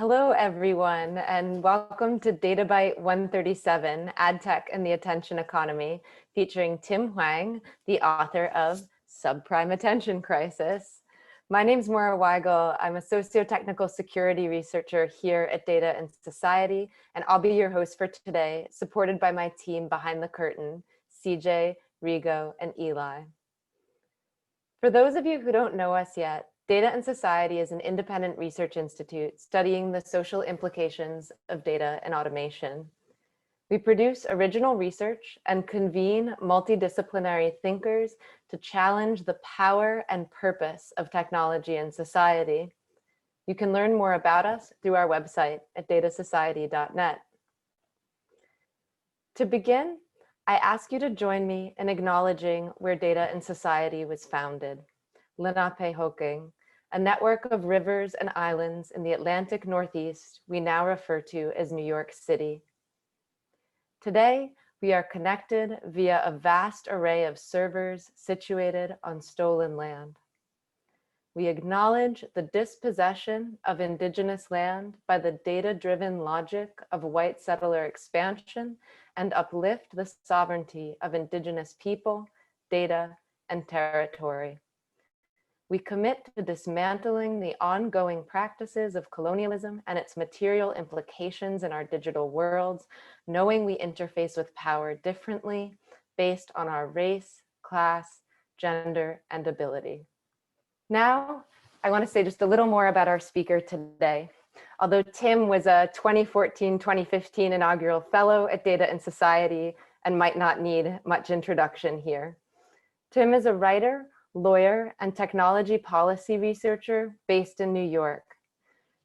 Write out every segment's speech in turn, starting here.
Hello, everyone, and welcome to DataByte 137, Ad Tech and the Attention Economy, featuring Tim Huang, the author of Subprime Attention Crisis. My name's Maura Weigel. I'm a socio-technical security researcher here at Data and Society, and I'll be your host for today, supported by my team behind the curtain, CJ, Rigo, and Eli. For those of you who don't know us yet, Data and Society is an independent research institute studying the social implications of data and automation. We produce original research and convene multidisciplinary thinkers to challenge the power and purpose of technology in society. You can learn more about us through our website at datasociety.net. To begin, I ask you to join me in acknowledging where Data and Society was founded. Lenapehoking, a network of rivers and islands in the Atlantic Northeast we now refer to as New York City. Today, we are connected via a vast array of servers situated on stolen land. We acknowledge the dispossession of indigenous land by the data-driven logic of white settler expansion and uplift the sovereignty of indigenous people, data, and territory. We commit to dismantling the ongoing practices of colonialism and its material implications in our digital worlds, knowing we interface with power differently based on our race, class, gender, and ability. Now, I want to say just a little more about our speaker today. Although Tim was a 2014-2015 inaugural fellow at Data and Society and might not need much introduction here. Tim is a writer, lawyer, and technology policy researcher based in New York.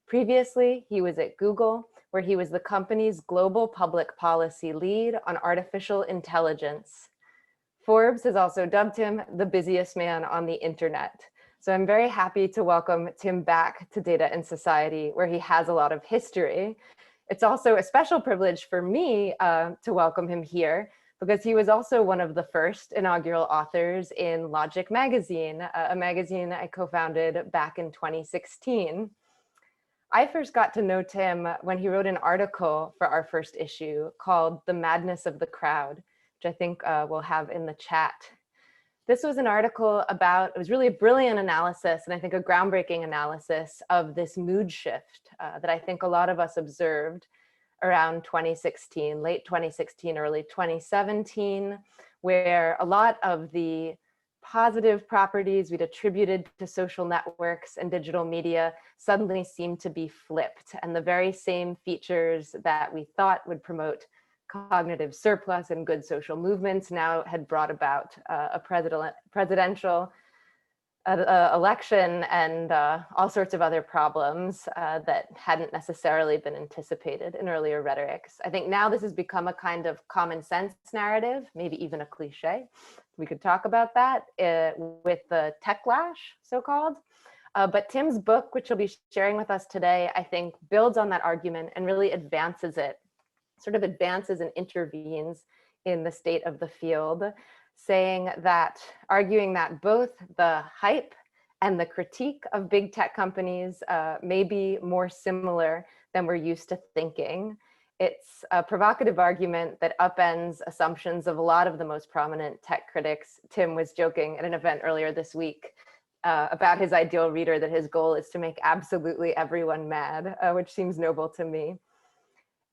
Previously, he was at Google, where he was the company's global public policy lead on artificial intelligence. Forbes has also dubbed him the busiest man on the internet. So I'm very happy to welcome Tim back to Data and Society, where he has a lot of history. It's also a special privilege for me to welcome him here, because he was also one of the first inaugural authors in Logic Magazine, a magazine I co-founded back in 2016. I first got to know Tim when he wrote an article for our first issue called The Madness of the Crowd, which I think we'll have in the chat. This was an article about, it was really a brilliant analysis, and I think a groundbreaking analysis of this mood shift that I think a lot of us observed around 2016, late 2016, early 2017, where a lot of the positive properties we'd attributed to social networks and digital media suddenly seemed to be flipped. And the very same features that we thought would promote cognitive surplus and good social movements now had brought about a presidential election and all sorts of other problems that hadn't necessarily been anticipated in earlier rhetorics. I think now this has become a kind of common sense narrative, maybe even a cliche. We could talk about that with the techlash, so-called. But Tim's book, which he'll be sharing with us today, I think builds on that argument and really advances it, sort of advances and intervenes in the state of the field, saying that, arguing that both the hype and the critique of big tech companies may be more similar than we're used to thinking. It's a provocative argument that upends assumptions of a lot of the most prominent tech critics. Tim was joking at an event earlier this week about his ideal reader, that his goal is to make absolutely everyone mad, which seems noble to me.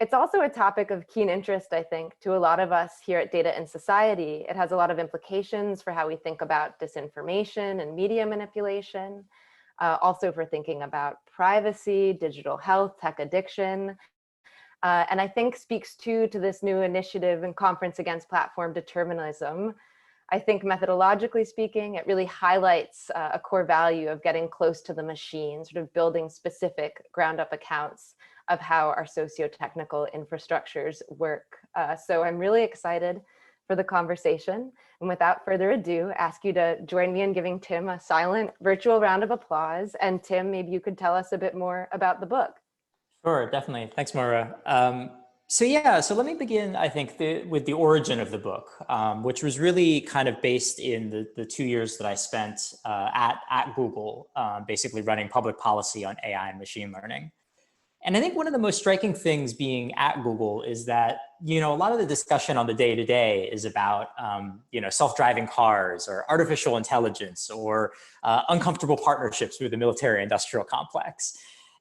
It's also a topic of keen interest, I think, to a lot of us here at Data and Society. It has a lot of implications for how we think about disinformation and media manipulation, also for thinking about privacy, digital health, tech addiction, and I think speaks to this new initiative and Conference Against Platform Determinism. I think methodologically speaking, it really highlights a core value of getting close to the machine, sort of building specific ground-up accounts of how our socio-technical infrastructures work. So I'm really excited for the conversation. And without further ado, ask you to join me in giving Tim a silent virtual round of applause. And Tim, maybe you could tell us a bit more about the book. Sure, definitely. Thanks, Maura. So let me begin, I think, with the origin of the book, which was really kind of based in the 2 years that I spent at Google, basically running public policy on AI and machine learning. And I think one of the most striking things being at Google is that, a lot of the discussion on the day-to-day is about, self-driving cars or artificial intelligence or uncomfortable partnerships with the military-industrial complex.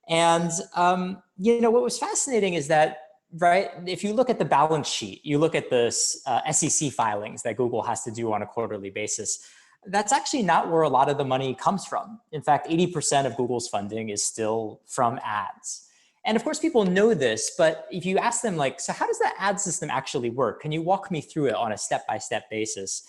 And, what was fascinating is that, right, if you look at the balance sheet, you look at the SEC filings that Google has to do on a quarterly basis, that's actually not where a lot of the money comes from. In fact, 80% of Google's funding is still from ads. And of course, people know this, but if you ask them like, so how does that ad system actually work? Can you walk me through it on a step-by-step basis?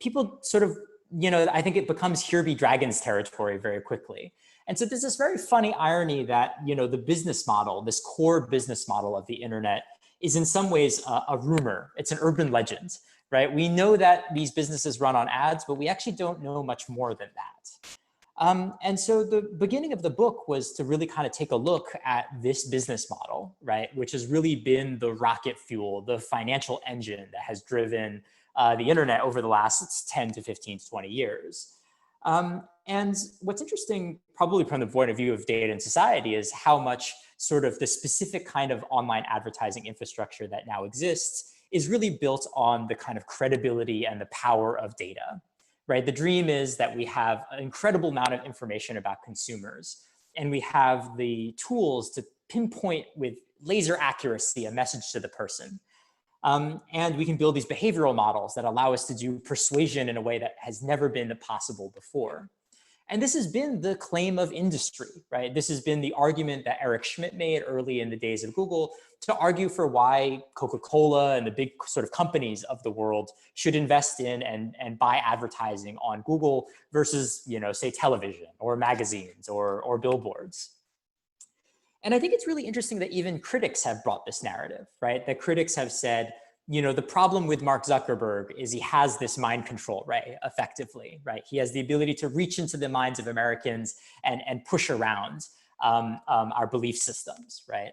People sort of, I think it becomes here be dragons territory very quickly. And so there's this very funny irony that, the business model, this core business model of the internet is in some ways a rumor. It's an urban legend, right? We know that these businesses run on ads, but we actually don't know much more than that. And so the beginning of the book was to really kind of take a look at this business model, right, which has really been the rocket fuel, the financial engine that has driven the internet over the last 10 to 15 to 20 years. And what's interesting, probably from the point of view of data and society, is how much sort of the specific kind of online advertising infrastructure that now exists is really built on the kind of credibility and the power of data. Right? The dream is that we have an incredible amount of information about consumers, and we have the tools to pinpoint with laser accuracy a message to the person. And we can build these behavioral models that allow us to do persuasion in a way that has never been possible before. And this has been the claim of industry, right? This has been the argument that Eric Schmidt made early in the days of Google to argue for why Coca-Cola and the big sort of companies of the world should invest in and buy advertising on Google versus, say television or magazines or billboards. And I think it's really interesting that even critics have brought this narrative, right? That critics have said, the problem with Mark Zuckerberg is he has this mind control, right? Effectively, right? He has the ability to reach into the minds of Americans and push around our belief systems, right?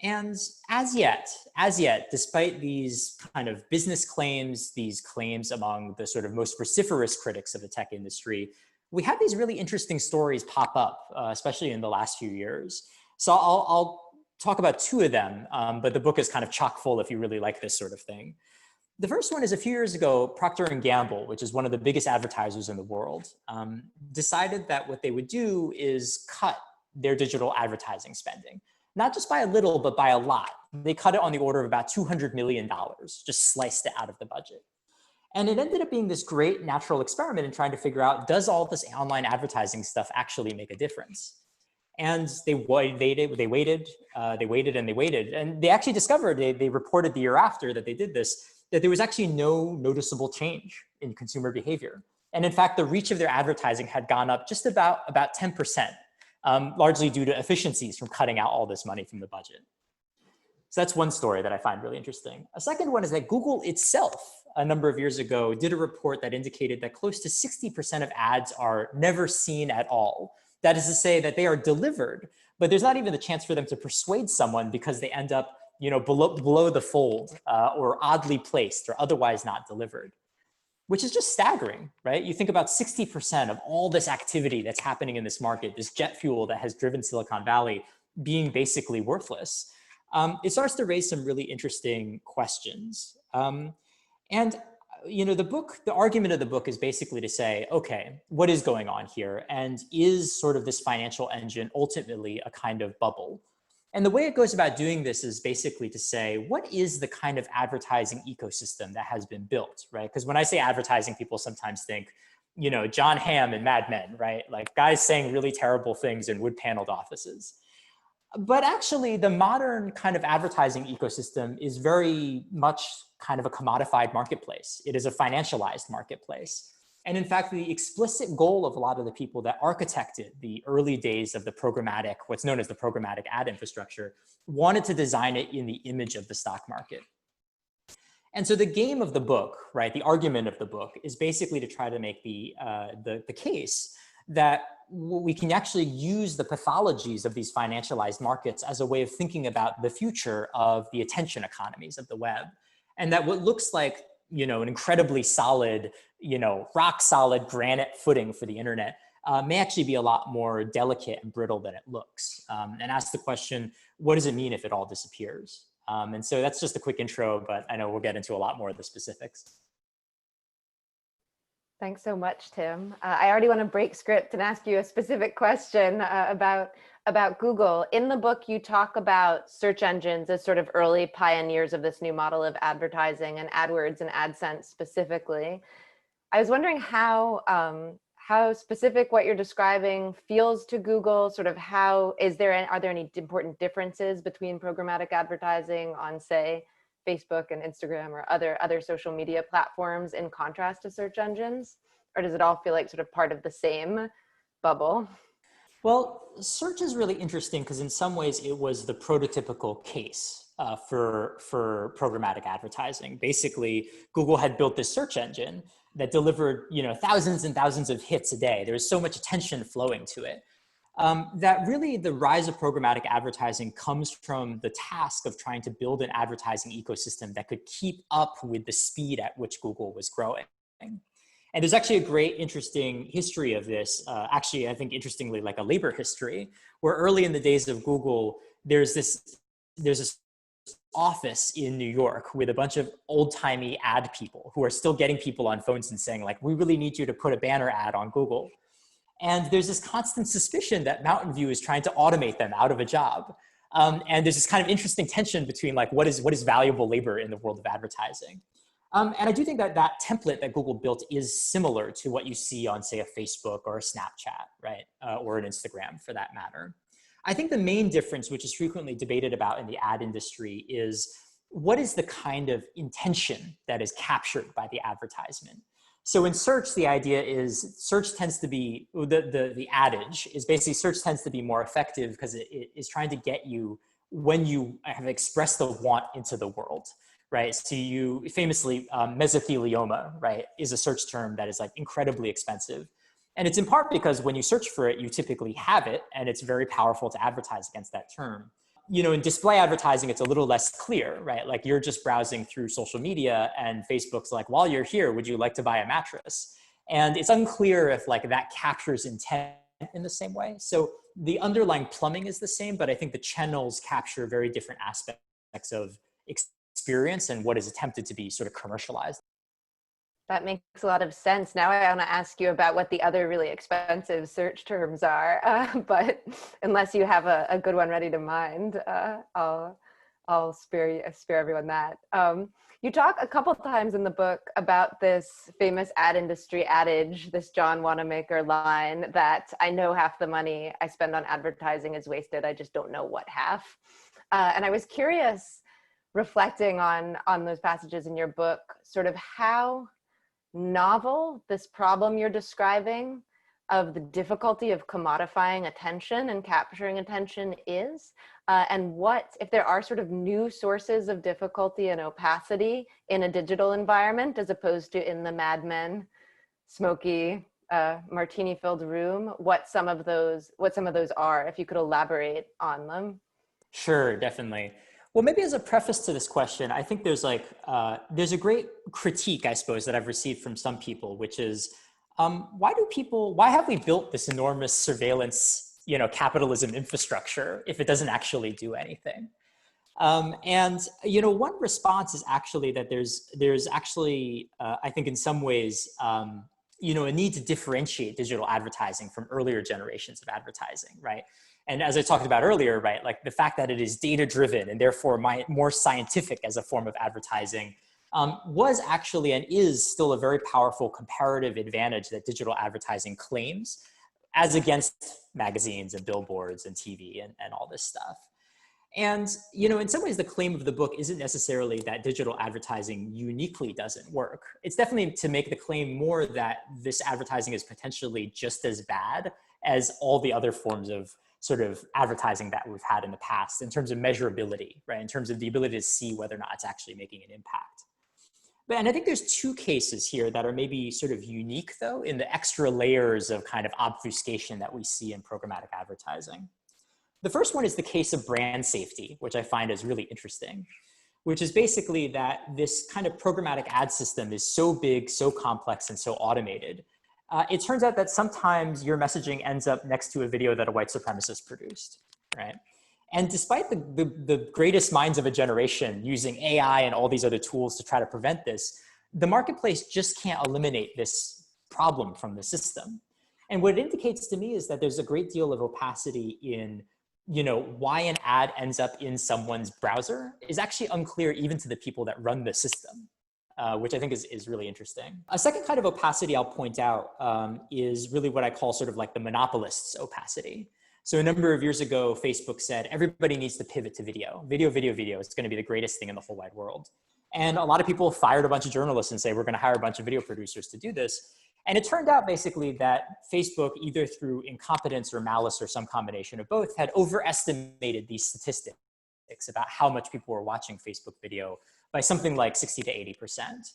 And as yet, despite these kind of business claims, these claims among the sort of most vociferous critics of the tech industry, we have these really interesting stories pop up, especially in the last few years. So I'll talk about two of them, but the book is kind of chock full if you really like this sort of thing. The first one is a few years ago, Procter & Gamble, which is one of the biggest advertisers in the world, decided that what they would do is cut their digital advertising spending, not just by a little, but by a lot. They cut it on the order of about $200 million, just sliced it out of the budget. And it ended up being this great natural experiment in trying to figure out, does all this online advertising stuff actually make a difference? And they waited, and they actually discovered, they reported the year after that they did this, that there was actually no noticeable change in consumer behavior. And in fact, the reach of their advertising had gone up just about 10%, largely due to efficiencies from cutting out all this money from the budget. So that's one story that I find really interesting. A second one is that Google itself, a number of years ago, did a report that indicated that close to 60% of ads are never seen at all. That is to say that they are delivered, but there's not even the chance for them to persuade someone because they end up, below the fold or oddly placed or otherwise not delivered, which is just staggering, right? You think about 60% of all this activity that's happening in this market, this jet fuel that has driven Silicon Valley, being basically worthless. It starts to raise some really interesting questions. The argument of the book is basically to say, okay, what is going on here? And is sort of this financial engine ultimately a kind of bubble? And the way it goes about doing this is basically to say, what is the kind of advertising ecosystem that has been built, right? Because when I say advertising, people sometimes think, John Hamm and Mad Men, right? Like guys saying really terrible things in wood-paneled offices. But actually, the modern kind of advertising ecosystem is very much kind of a commodified marketplace. It is a financialized marketplace. And in fact, the explicit goal of a lot of the people that architected the early days of the programmatic, what's known as the programmatic ad infrastructure, wanted to design it in the image of the stock market. And so the game of the book, right, the argument of the book is basically to try to make the case that we can actually use the pathologies of these financialized markets as a way of thinking about the future of the attention economies of the web. And that what looks like, an incredibly solid, rock solid granite footing for the internet may actually be a lot more delicate and brittle than it looks. And ask the question, what does it mean if it all disappears? And so that's just a quick intro, but I know we'll get into a lot more of the specifics. Thanks so much, Tim. I already want to break script and ask you a specific question about Google. In the book, you talk about search engines as sort of early pioneers of this new model of advertising, and AdWords and AdSense specifically. I was wondering how specific what you're describing feels to Google. Sort of are there any important differences between programmatic advertising on, say, Facebook and Instagram or other social media platforms in contrast to search engines? Or does it all feel like sort of part of the same bubble? Well, search is really interesting because in some ways it was the prototypical case for programmatic advertising. Basically, Google had built this search engine that delivered, thousands and thousands of hits a day. There was so much attention flowing to it. That really the rise of programmatic advertising comes from the task of trying to build an advertising ecosystem that could keep up with the speed at which Google was growing. And there's actually a great, interesting history of this. Actually, I think interestingly, like a labor history, where early in the days of Google, there's this office in New York with a bunch of old-timey ad people who are still getting people on phones and saying, like, we really need you to put a banner ad on Google. And there's this constant suspicion that Mountain View is trying to automate them out of a job. And there's this kind of interesting tension between like what is valuable labor in the world of advertising. And I do think that that template that Google built is similar to what you see on, say, a Facebook or a Snapchat, right? Or an Instagram for that matter. I think the main difference, which is frequently debated about in the ad industry, is what is the kind of intention that is captured by the advertisement? So in search, the idea is search tends to be, the adage is basically search tends to be more effective because it is trying to get you when you have expressed the want into the world, right? So you famously, mesothelioma, right, is a search term that is like incredibly expensive. And it's in part because when you search for it, you typically have it, and it's very powerful to advertise against that term. In display advertising, it's a little less clear, right? Like you're just browsing through social media and Facebook's like, while you're here, would you like to buy a mattress? And it's unclear if like that captures intent in the same way. So the underlying plumbing is the same, but I think the channels capture very different aspects of experience and what is attempted to be sort of commercialized. That makes a lot of sense. Now I want to ask you about what the other really expensive search terms are, but unless you have a good one ready to mind, I'll spare everyone that. You talk a couple of times in the book about this famous ad industry adage, this John Wanamaker line that I know half the money I spend on advertising is wasted. I just don't know what half. And I was curious, reflecting on those passages in your book, sort of how novel this problem you're describing of the difficulty of commodifying attention and capturing attention is, and what, if there are sort of new sources of difficulty and opacity in a digital environment as opposed to in the Mad Men, smoky, martini-filled room, what some of those are, if you could elaborate on them. Sure, definitely. Well, maybe as a preface to this question, I think there's a great critique, I suppose, that I've received from some people, which is, why have we built this enormous surveillance, capitalism infrastructure if it doesn't actually do anything? And one response is actually that there's actually, I think in some ways, a need to differentiate digital advertising from earlier generations of advertising, right? And as I talked about earlier, right, like the fact that it is data-driven and therefore more scientific as a form of advertising was actually and is still a very powerful comparative advantage that digital advertising claims as against magazines and billboards and TV and all this stuff. And, in some ways, the claim of the book isn't necessarily that digital advertising uniquely doesn't work. It's definitely to make the claim more that this advertising is potentially just as bad as all the other forms of sort of advertising that we've had in the past in terms of measurability, right? In terms of the ability to see whether or not it's actually making an impact. And I think there's two cases here that are maybe sort of unique though in the extra layers of kind of obfuscation that we see in programmatic advertising. The first one is the case of brand safety, which I find is really interesting, which is basically that this kind of programmatic ad system is so big, so complex, and so automated it turns out that sometimes your messaging ends up next to a video that a white supremacist produced, right? And despite the greatest minds of a generation using AI and all these other tools to try to prevent this, the marketplace just can't eliminate this problem from the system. And what it indicates to me is that there's a great deal of opacity in, why an ad ends up in someone's browser is actually unclear even to the people that run the system, which I think is really interesting. A second kind of opacity I'll point out is really what I call sort of like the monopolist's opacity. So a number of years ago, Facebook said, everybody needs to pivot to video. Video, video, video. It's going to be the greatest thing in the whole wide world. And a lot of people fired a bunch of journalists and say, we're going to hire a bunch of video producers to do this. And it turned out basically that Facebook, either through incompetence or malice or some combination of both, had overestimated these statistics about how much people were watching Facebook video by something like 60 to 80%.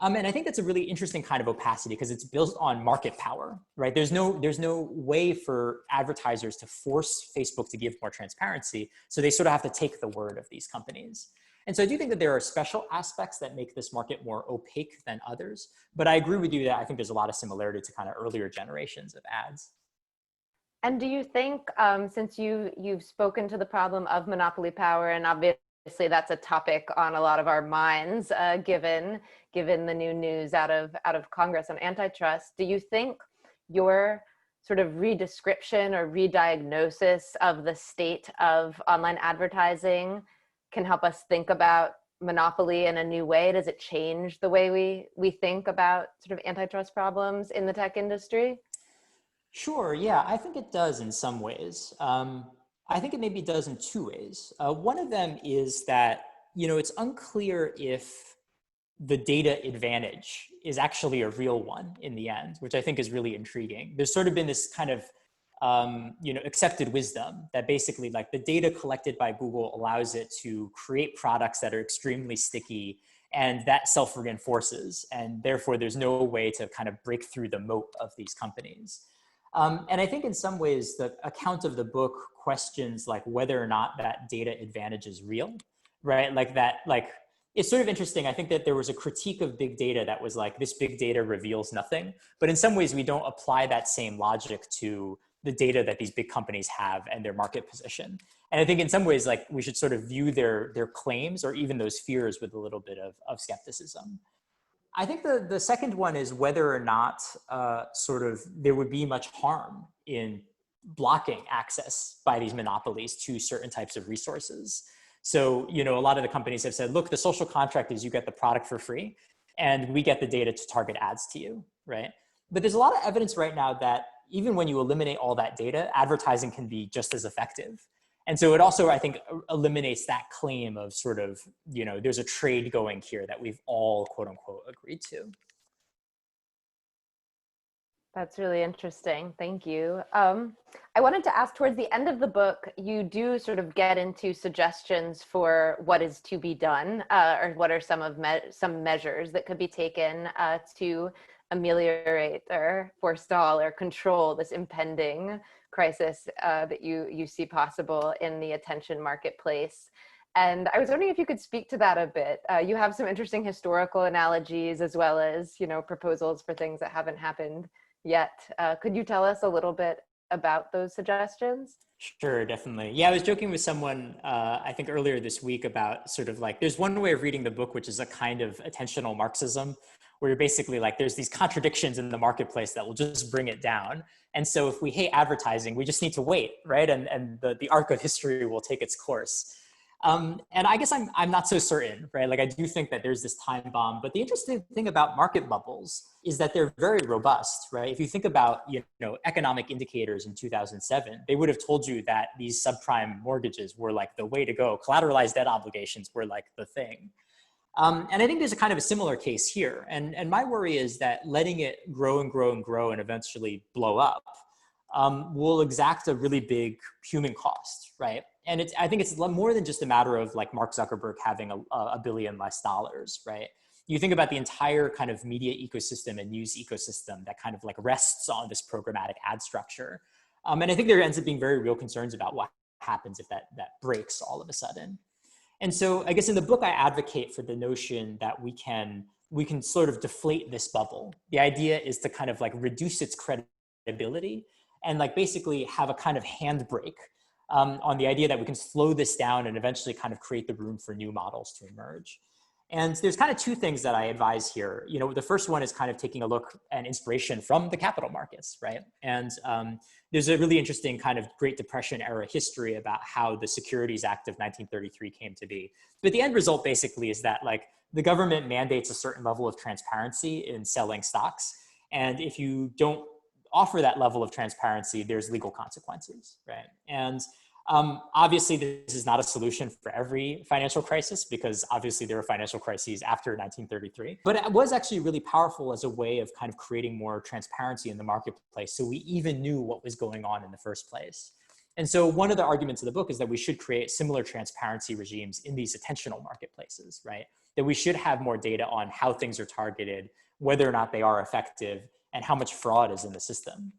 And I think that's a really interesting kind of opacity because it's built on market power, right? There's no way for advertisers to force Facebook to give more transparency. So they sort of have to take the word of these companies. And so I do think that there are special aspects that make this market more opaque than others. But I agree with you that I think there's a lot of similarity to kind of earlier generations of ads. And do you think, since you've spoken to the problem of monopoly power, and obviously that's a topic on a lot of our minds, given the new news out of Congress on antitrust, do you think your sort of redescription or re-diagnosis of the state of online advertising can help us think about monopoly in a new way? Does it change the way we think about sort of antitrust problems in the tech industry? Sure, yeah, I think it does in some ways. I think it maybe does in two ways. One of them is that, it's unclear if the data advantage is actually a real one in the end, which I think is really intriguing. There's sort of been this kind of accepted wisdom that basically like the data collected by Google allows it to create products that are extremely sticky and that self-reinforces. And therefore there's no way to kind of break through the moat of these companies. And I think in some ways the account of the book questions like whether or not that data advantage is real, right? It's sort of interesting. I think that there was a critique of big data that was like, this big data reveals nothing. But in some ways we don't apply that same logic to the data that these big companies have and their market position. And I think in some ways, like we should sort of view their claims or even those fears with a little bit of skepticism. I think the second one is whether or not there would be much harm in blocking access by these monopolies to certain types of resources. So, a lot of the companies have said, look, the social contract is you get the product for free and we get the data to target ads to you, right? But there's a lot of evidence right now that even when you eliminate all that data, advertising can be just as effective. And so it also, I think, eliminates that claim of sort of, there's a trade going here that we've all, quote unquote, agreed to. That's really interesting. Thank you. I wanted to ask, towards the end of the book, you do sort of get into suggestions for what is to be done, or what are some measures that could be taken to ameliorate or forestall or control this impending crisis that you see possible in the attention marketplace. And I was wondering if you could speak to that a bit. You have some interesting historical analogies as well as, proposals for things that haven't happened yet. Could you tell us a little bit about those suggestions? Sure, definitely. Yeah, I was joking with someone, I think earlier this week about sort of like, there's one way of reading the book, which is a kind of attentional Marxism, where you're basically like, there's these contradictions in the marketplace that will just bring it down. And so if we hate advertising, we just need to wait, right? And the arc of history will take its course. And I guess I'm not so certain, right? Like I do think that there's this time bomb, but the interesting thing about market bubbles is that they're very robust, right? If you think about, economic indicators in 2007, they would have told you that these subprime mortgages were like the way to go. Collateralized debt obligations were like the thing. And I think there's a kind of a similar case here. And my worry is that letting it grow and grow and grow and eventually blow up will exact a really big human cost, right? And I think it's more than just a matter of like Mark Zuckerberg having $1 billion less, right? You think about the entire kind of media ecosystem and news ecosystem that kind of like rests on this programmatic ad structure. And I think there ends up being very real concerns about what happens if that breaks all of a sudden. And so I guess in the book, I advocate for the notion that we can we can sort of deflate this bubble. The idea is to kind of like reduce its credibility and like basically have a kind of handbrake on the idea that we can slow this down and eventually kind of create the room for new models to emerge. And there's kind of two things that I advise here. You know, the first one is kind of taking a look and inspiration from the capital markets, right? And there's a really interesting kind of Great Depression era history about how the Securities Act of 1933 came to be. But the end result basically is that like the government mandates a certain level of transparency in selling stocks. And if you don't offer that level of transparency, there's legal consequences, right? And obviously, this is not a solution for every financial crisis, because obviously there were financial crises after 1933. But it was actually really powerful as a way of kind of creating more transparency in the marketplace, so we even knew what was going on in the first place. And so one of the arguments of the book is that we should create similar transparency regimes in these attentional marketplaces, right? That we should have more data on how things are targeted, whether or not they are effective, and how much fraud is in the system.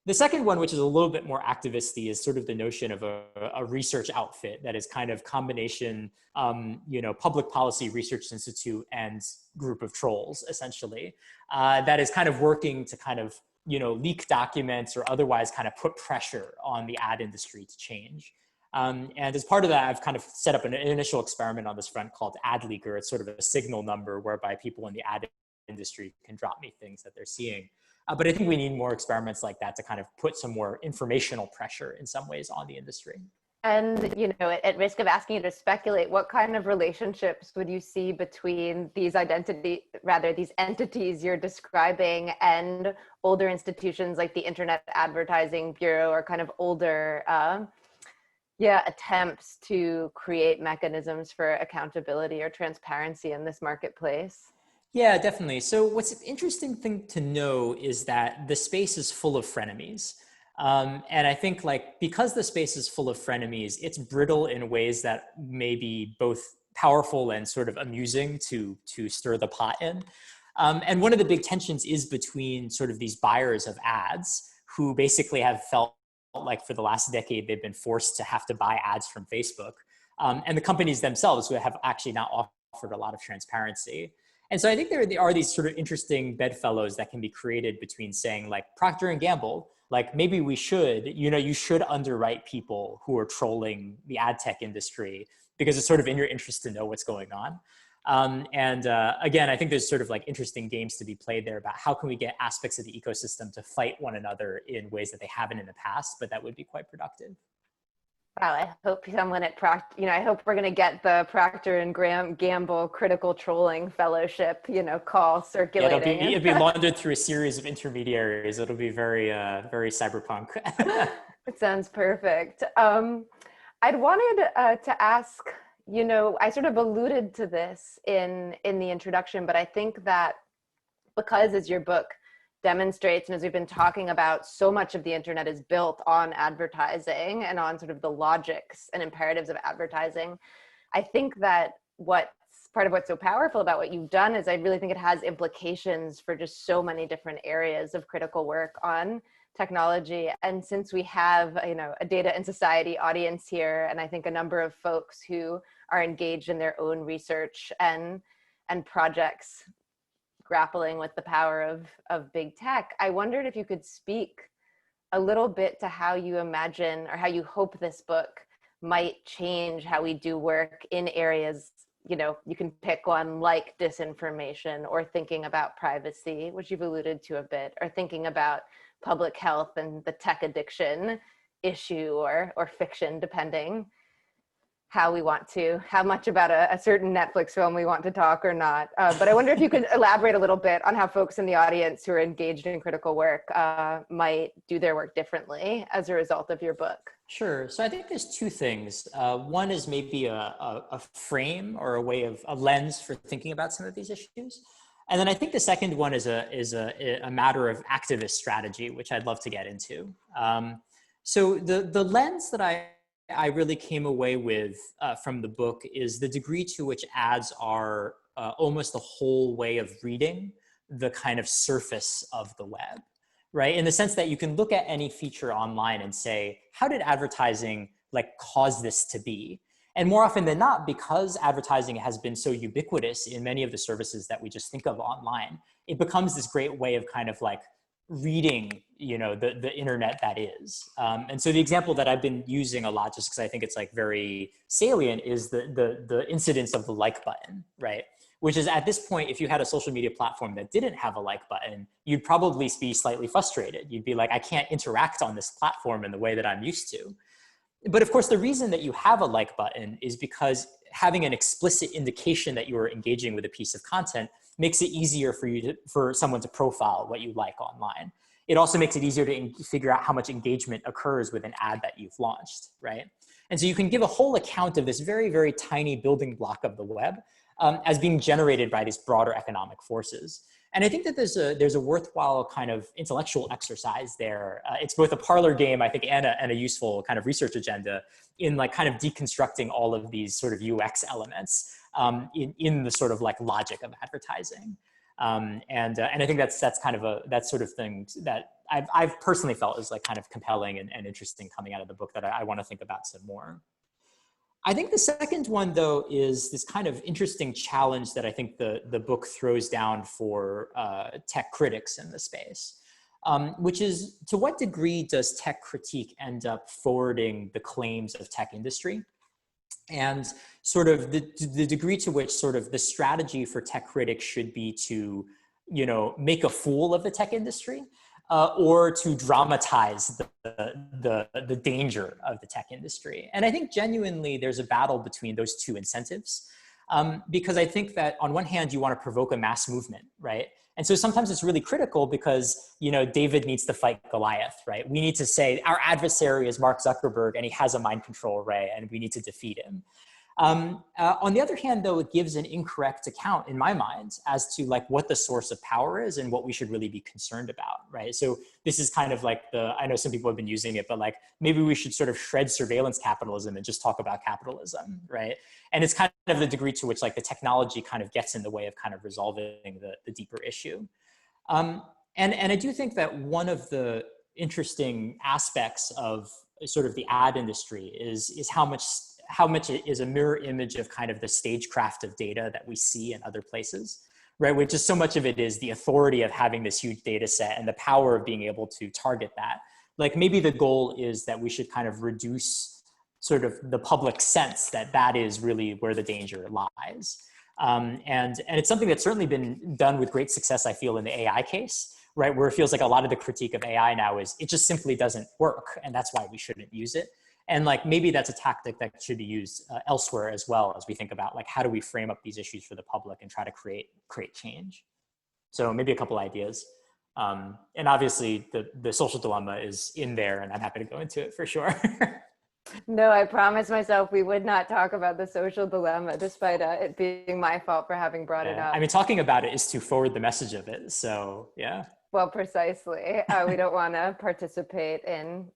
The second one, which is a little bit more activist-y, is sort of the notion of a research outfit that is kind of combination, public policy research institute and group of trolls, essentially, that is kind of working to kind of, leak documents or otherwise kind of put pressure on the ad industry to change. And as part of that, I've kind of set up an initial experiment on this front called AdLeaker. It's sort of a signal number whereby people in the ad industry can drop me things that they're seeing. But I think we need more experiments like that to kind of put some more informational pressure in some ways on the industry. And, at risk of asking you to speculate, what kind of relationships would you see between these entities you're describing and older institutions like the Internet Advertising Bureau, or kind of older attempts to create mechanisms for accountability or transparency in this marketplace? Yeah, definitely. So what's an interesting thing to know is that the space is full of frenemies. And I think because the space is full of frenemies, it's brittle in ways that may be both powerful and sort of amusing to stir the pot in. And one of the big tensions is between sort of these buyers of ads who basically have felt like for the last decade, they've been forced to have to buy ads from Facebook, and the companies themselves who have actually not offered a lot of transparency. And so I think there are these sort of interesting bedfellows that can be created between saying like Procter & Gamble, like maybe we should, you should underwrite people who are trolling the ad tech industry because it's sort of in your interest to know what's going on. Again, I think there's sort of like interesting games to be played there about how can we get aspects of the ecosystem to fight one another in ways that they haven't in the past, but that would be quite productive. Wow, I hope someone at Procter, I hope we're going to get the Procter and Gamble Critical Trolling Fellowship, call circulating. Yeah, it'll be laundered through a series of intermediaries. It'll be very, very cyberpunk. It sounds perfect. I'd wanted to ask, I sort of alluded to this in the introduction, but I think that because as your book demonstrates, and as we've been talking about, so much of the internet is built on advertising and on sort of the logics and imperatives of advertising. I think that part of what's so powerful about what you've done is I really think it has implications for just so many different areas of critical work on technology. And since we have, a data and society audience here, and I think a number of folks who are engaged in their own research and projects grappling with the power of big tech, I wondered if you could speak a little bit to how you imagine or how you hope this book might change how we do work in areas, you can pick one like disinformation, or thinking about privacy, which you've alluded to a bit, or thinking about public health and the tech addiction issue or fiction, depending how much about a certain Netflix film we want to talk or not. But I wonder if you could elaborate a little bit on how folks in the audience who are engaged in critical work might do their work differently as a result of your book. Sure. So I think there's two things. One is maybe a frame or a lens for thinking about some of these issues. And then I think the second one is a matter of activist strategy, which I'd love to get into. So the lens that I really came away with from the book is the degree to which ads are almost the whole way of reading the kind of surface of the web, right? In the sense that you can look at any feature online and say, how did advertising cause this to be? And more often than not, because advertising has been so ubiquitous in many of the services that we just think of online, it becomes this great way of kind of like reading, the internet that is. And so the example that I've been using a lot, just because I think it's like very salient, is the incidence of the like button, right? Which is, at this point, if you had a social media platform that didn't have a like button, you'd probably be slightly frustrated. You'd be like, I can't interact on this platform in the way that I'm used to. But of course, the reason that you have a like button is because having an explicit indication that you are engaging with a piece of content makes it easier for someone to profile what you like online. It also makes it easier to figure out how much engagement occurs with an ad that you've launched, right? And so you can give a whole account of this very, very tiny building block of the web as being generated by these broader economic forces. And I think that there's a worthwhile kind of intellectual exercise there. It's both a parlor game, I think, and a useful kind of research agenda in like kind of deconstructing all of these sort of UX elements in the sort of like logic of advertising. And I think that's kind of that sort of thing that I've personally felt is like kind of compelling and interesting coming out of the book that I want to think about some more. I think the second one, though, is this kind of interesting challenge that I think the book throws down for tech critics in the space, which is, to what degree does tech critique end up forwarding the claims of tech industry? And sort of the degree to which sort of the strategy for tech critics should be to, make a fool of the tech industry, or to dramatize the danger of the tech industry. And I think genuinely there's a battle between those two incentives, because I think that on one hand, you want to provoke a mass movement, right? And so sometimes it's really critical because, David needs to fight Goliath, right? We need to say our adversary is Mark Zuckerberg and he has a mind control array and we need to defeat him. On the other hand, though, it gives an incorrect account in my mind as to like what the source of power is and what we should really be concerned about, right? So this is kind of like I know some people have been using it, but like maybe we should sort of shred surveillance capitalism and just talk about capitalism, right? And it's kind of the degree to which like the technology kind of gets in the way of kind of resolving the deeper issue. And I do think that one of the interesting aspects of sort of the ad industry is how much it is a mirror image of kind of the stagecraft of data that we see in other places, right? Which is so much of it is the authority of having this huge data set and the power of being able to target that. Like maybe the goal is that we should kind of reduce sort of the public sense that is really where the danger lies. And it's something that's certainly been done with great success, I feel, in the AI case, right? Where it feels like a lot of the critique of AI now is it just simply doesn't work and that's why we shouldn't use it. And like maybe that's a tactic that should be used elsewhere as well as we think about like how do we frame up these issues for the public and try to create change. So maybe a couple ideas. And obviously the social dilemma is in there and I'm happy to go into it for sure. No, I promised myself we would not talk about the social dilemma, despite it being my fault for having brought it up. I mean, talking about it is to forward the message of it. So yeah. Well, precisely. We don't want to participate in,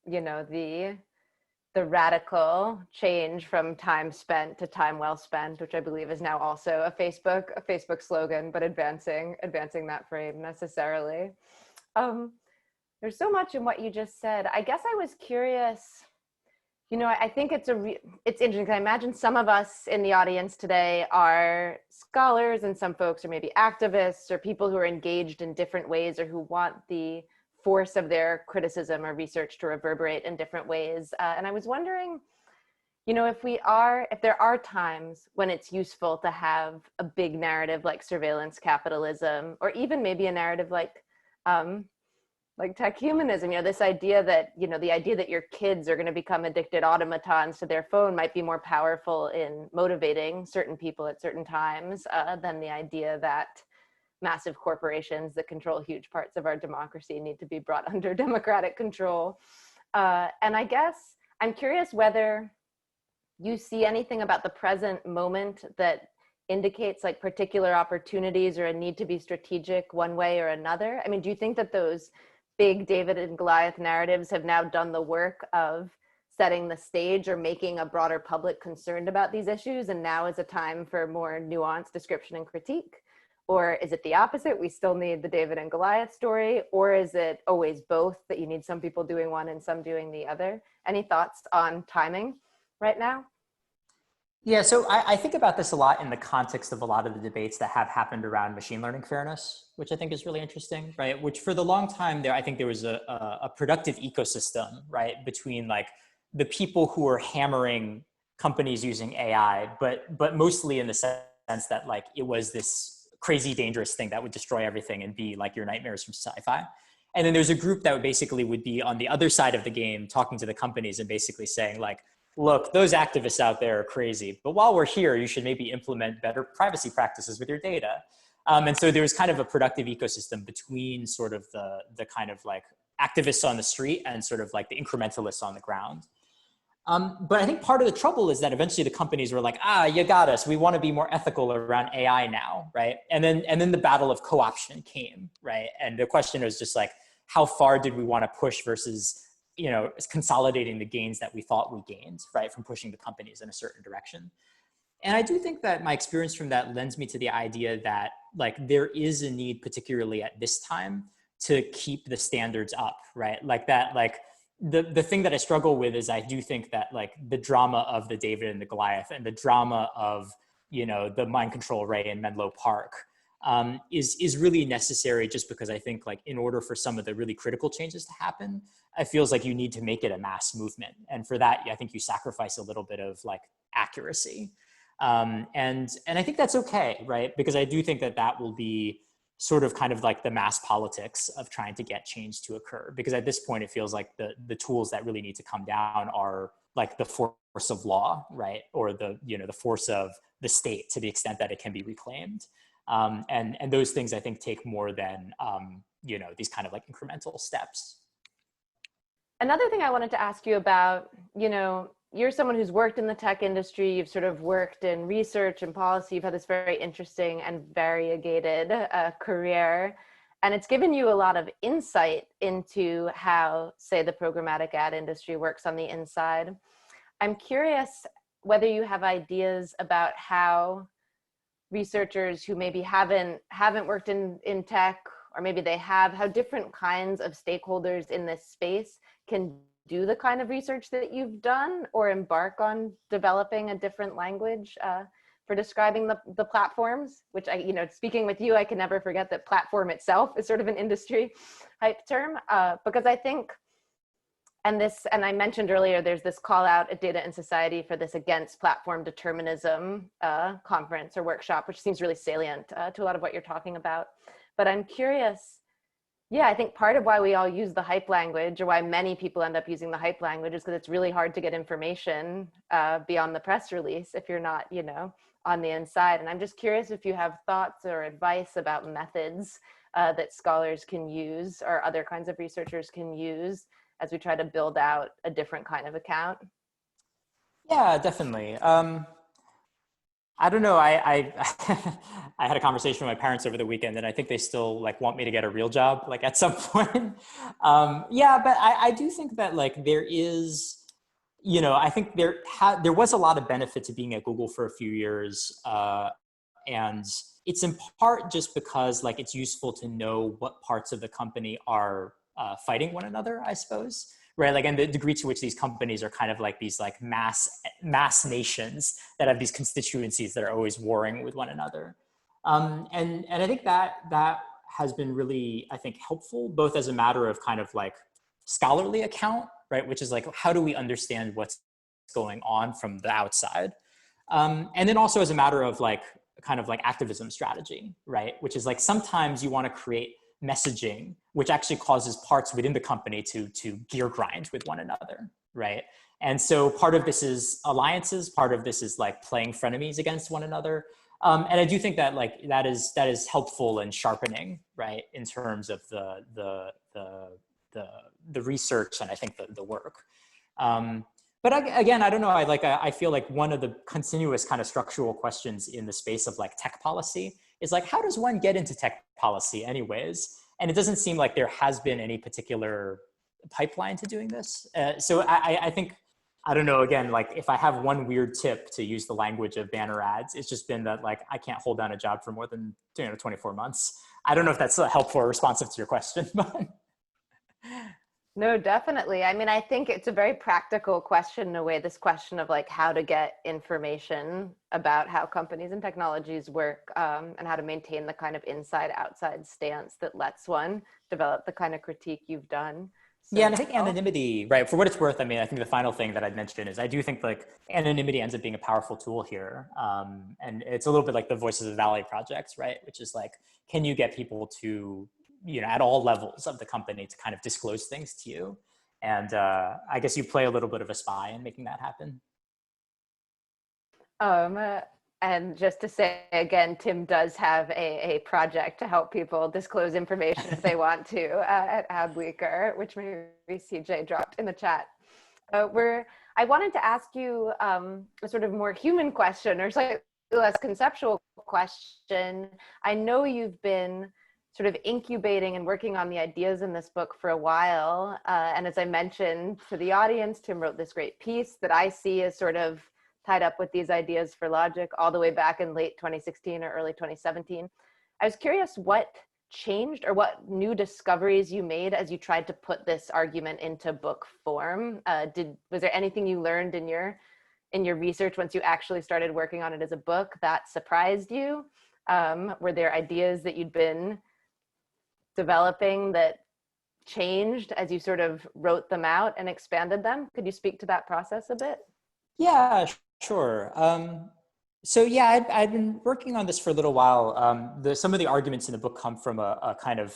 the radical change from time spent to time well spent, which I believe is now also a Facebook slogan, but advancing that frame necessarily. There's so much in what you just said. I guess I was curious, I think it's interesting because I imagine some of us in the audience today are scholars and some folks are maybe activists or people who are engaged in different ways or who want the force of their criticism or research to reverberate in different ways. And I was wondering, if there are times when it's useful to have a big narrative like surveillance capitalism, or even maybe a narrative like tech humanism, this idea that, the idea that your kids are going to become addicted automatons to their phone might be more powerful in motivating certain people at certain times than the idea that massive corporations that control huge parts of our democracy need to be brought under democratic control. And I guess I'm curious whether you see anything about the present moment that indicates like particular opportunities or a need to be strategic one way or another. I mean, do you think that those big David and Goliath narratives have now done the work of setting the stage or making a broader public concerned about these issues, and now is a time for more nuanced description and critique? Or is it the opposite? We still need the David and Goliath story? Or is it always both, that you need some people doing one and some doing the other? Any thoughts on timing right now? Yeah, so I think about this a lot in the context of a lot of the debates that have happened around machine learning fairness, which I think is really interesting, right? Which for the long time there, I think there was a productive ecosystem, right, between like the people who were hammering companies using AI, but mostly in the sense that like it was this crazy dangerous thing that would destroy everything and be like your nightmares from sci-fi. And then there's a group that basically would be on the other side of the game, talking to the companies and basically saying like, look, those activists out there are crazy, but while we're here, you should maybe implement better privacy practices with your data. And so there was kind of a productive ecosystem between sort of the kind of like activists on the street and sort of like the incrementalists on the ground. But I think part of the trouble is that eventually the companies were like, you got us. We want to be more ethical around AI now, right? And then the battle of co-option came, right? And the question was just like, how far did we want to push versus, consolidating the gains that we thought we gained, right, from pushing the companies in a certain direction. And I do think that my experience from that lends me to the idea that like there is a need, particularly at this time, to keep the standards up, right? Like that, like the thing that I struggle with is I do think that like the drama of the David and the Goliath and the drama of, the mind control array in Menlo Park is really necessary, just because I think like in order for some of the really critical changes to happen, it feels like you need to make it a mass movement. And for that, I think you sacrifice a little bit of like accuracy. And I think that's okay, right? Because I do think that that will be sort of kind of like the mass politics of trying to get change to occur. Because at this point, it feels like the tools that really need to come down are like the force of law, right? Or the force of the state, to the extent that it can be reclaimed. And those things I think take more than, these kind of like incremental steps. Another thing I wanted to ask you about, you're someone who's worked in the tech industry, you've sort of worked in research and policy, you've had this very interesting and variegated career, and it's given you a lot of insight into how, say, the programmatic ad industry works on the inside. I'm curious whether you have ideas about how researchers who maybe haven't worked in tech, or maybe they have, how different kinds of stakeholders in this space can do the kind of research that you've done, or embark on developing a different language for describing the platforms, which speaking with you, I can never forget that platform itself is sort of an industry hype term, because I think, and I mentioned earlier, there's this call out at Data and Society for this Against Platform Determinism conference or workshop, which seems really salient to a lot of what you're talking about. But I'm curious, I think part of why we all use the hype language, or why many people end up using the hype language, is because it's really hard to get information beyond the press release if you're not, on the inside. And I'm just curious if you have thoughts or advice about methods that scholars can use, or other kinds of researchers can use, as we try to build out a different kind of account. Yeah, definitely. I don't know. I I had a conversation with my parents over the weekend, and I think they still like want me to get a real job, like at some point. Yeah, but I do think that like there is, I think there was a lot of benefit to being at Google for a few years, and it's in part just because like it's useful to know what parts of the company are fighting one another, I suppose. Right, like, and the degree to which these companies are kind of like these like mass nations that have these constituencies that are always warring with one another, and I think that has been really, I think, helpful, both as a matter of kind of like scholarly account, right, which is like how do we understand what's going on from the outside, and then also as a matter of like kind of like activism strategy, right, which is like sometimes you want to create messaging which actually causes parts within the company to gear grind with one another, right? And so part of this is alliances, part of this is like playing frenemies against one another. And I do think that like that is helpful and sharpening, right, in terms of the research and I think the work. But again, I don't know. I feel like one of the continuous kind of structural questions in the space of like tech policy is like, how does one get into tech policy anyways? And it doesn't seem like there has been any particular pipeline to doing this. So I think, I don't know, again, like if I have one weird tip to use the language of banner ads, it's just been that like, I can't hold down a job for more than 24 months. I don't know if that's helpful or responsive to your question, but. No, definitely. I mean, I think it's a very practical question in a way, this question of like how to get information about how companies and technologies work, and how to maintain the kind of inside outside stance that lets one develop the kind of critique you've done Yeah, so and I think well. anonymity, right? For what it's worth, I mean, I think the final thing that I'd mention is I do think like anonymity ends up being a powerful tool here, and it's a little bit like the Voices of the Valley project, right? Which is like, can you get people to, at all levels of the company to kind of disclose things to you? And I guess you play a little bit of a spy in making that happen. Um, uh, and just to say again, Tim does have a project to help people disclose information if they want to at Adleaker, which maybe CJ dropped in the chat. I wanted to ask you a sort of more human question or slightly less conceptual question. I know you've been sort of incubating and working on the ideas in this book for a while. And as I mentioned to the audience, Tim wrote this great piece that I see as sort of tied up with these ideas for logic all the way back in late 2016 or early 2017. I was curious what changed or what new discoveries you made as you tried to put this argument into book form. Was there anything you learned in your research once you actually started working on it as a book that surprised you? Were there ideas that you'd been developing that changed as you sort of wrote them out and expanded them? Could you speak to that process a bit? Yeah, sure. So yeah, I'd been working on this for a little while. Some of the arguments in the book come from a kind of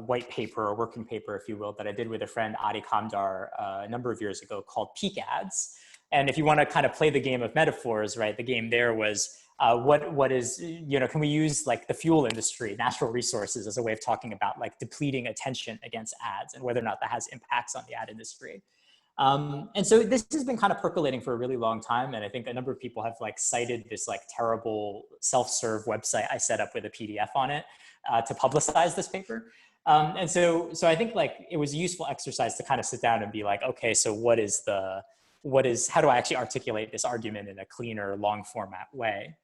white paper or working paper, if you will, that I did with a friend, Adi Kamdar, a number of years ago called Peak Ads. And if you want to kind of play the game of metaphors, right, the game there was what is, can we use like the fuel industry, natural resources as a way of talking about like depleting attention against ads and whether or not that has impacts on the ad industry. And so this has been kind of percolating for a really long time. And I think a number of people have like cited this like terrible self-serve website I set up with a PDF on it to publicize this paper. And so I think like it was a useful exercise to kind of sit down and be like, okay, so how do I actually articulate this argument in a cleaner, long format way?